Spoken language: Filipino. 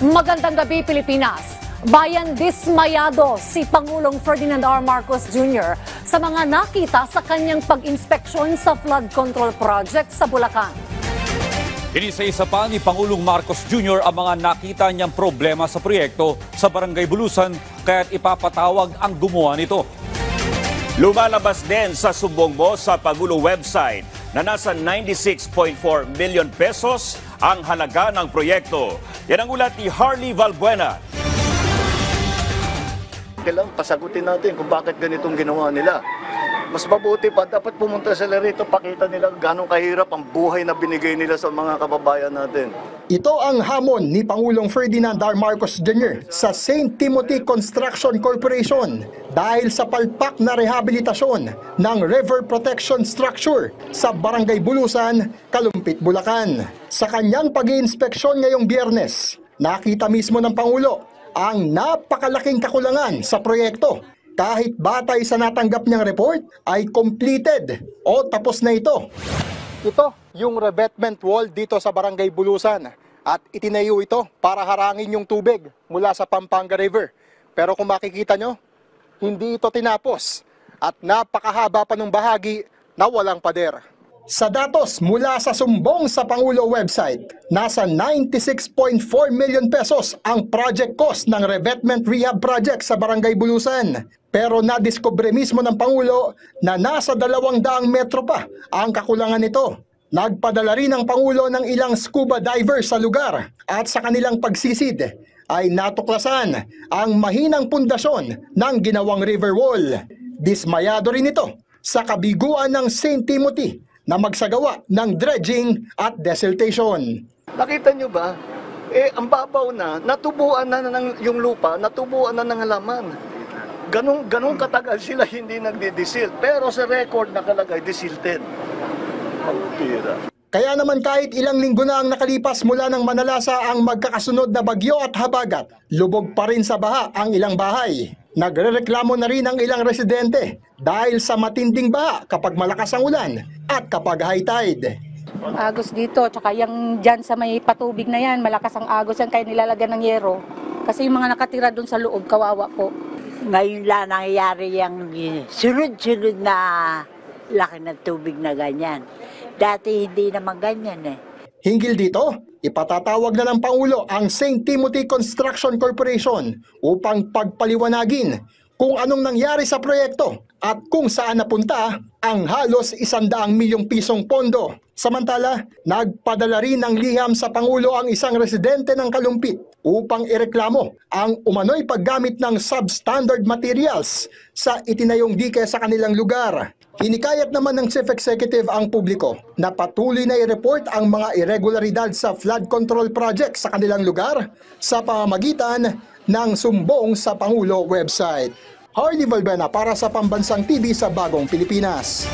Magandang gabi, Pilipinas. Bayan dismayado si Pangulong Ferdinand R. Marcos Jr. sa mga nakita sa kanyang pag-inspeksyon sa flood control project sa Bulacan. Inisa-isa pa ni Pangulong Marcos Jr. ang mga nakita niyang problema sa proyekto sa Barangay Bulusan kaya't ipapatawag ang gumawa nito. Lumalabas din sa sumbong mo sa Pangulo website na nasa 96.4 million pesos ang halaga ng proyekto. Yan ang ulat ni Harley Valbuena. Kailangan pasagutin natin kung bakit ganitong ginawa nila. Mas mabuti pa, dapat pumunta sila rito, pakita nila gano'ng kahirap ang buhay na binigay nila sa mga kababayan natin. Ito ang hamon ni Pangulong Ferdinand R. Marcos Jr. sa St. Timothy Construction Corporation dahil sa palpak na rehabilitasyon ng river protection structure sa Barangay Bulusan, Kalumpit, Bulacan. Sa kanyang pag-iinspeksyon ngayong Biyernes, nakita mismo ng Pangulo ang napakalaking kakulangan sa proyekto. Kahit batay sa natanggap niyang report ay completed o tapos na ito. Ito yung revetment wall dito sa Barangay Bulusan at itinayo ito para harangin yung tubig mula sa Pampanga River. Pero kung makikita nyo, hindi ito tinapos at napakahaba pa ng bahagi na walang pader. Sa datos mula sa sumbong sa Pangulo website, nasa 96.4 million pesos ang project cost ng revetment rehab project sa Barangay Bulusan. Pero nadiskubre mismo ng Pangulo na nasa 200 metro pa ang kakulangan nito. Nagpadala rin ang Pangulo ng ilang scuba divers sa lugar at sa kanilang pagsisid ay natuklasan ang mahinang pundasyon ng ginawang river wall. Dismayado rin ito sa kabiguan ng St. Timothy na magsagawa ng dredging at desiltation. Nakita nyo ba? Ang babaw na, natubuan na ng yung lupa, natubuan na ng halaman. Ganong katagal sila hindi nagdidisil. Pero sa record nakalagay, disilted. Ang tira. Kaya naman kahit ilang linggo na ang nakalipas mula ng manalasa ang magkakasunod na bagyo at habagat, lubog pa rin sa baha ang ilang bahay. Nagrereklamo na rin ang ilang residente dahil sa matinding baha kapag malakas ang ulan at kapag high tide. Agos dito, tsaka yung dyan sa may patubig na yan, malakas ang agos yan kaya nilalagyan ng yero. Kasi yung mga nakatira doon sa loob, kawawa po. Ngayon lang nangyayari yung sunod-sunod na laki ng tubig na ganyan. Dati hindi naman ganyan eh. Hinggil dito, ipatatawag na ng Pangulo ang St. Timothy Construction Corporation upang pagpaliwanagin kung anong nangyari sa proyekto at kung saan napunta ang halos 100 milyong pisong pondo. Samantala, nagpadala rin ng liham sa Pangulo ang isang residente ng Kalumpit upang ireklamo ang umano'y paggamit ng substandard materials sa itinayong dike sa kanilang lugar. Hinikayat naman ng Chief Executive ang publiko na patuloy na i-report ang mga irregularidad sa flood control project sa kanilang lugar sa pamamagitan ng sumbong sa Pangulo website. Harley Valbuena para sa Pambansang TV sa Bagong Pilipinas.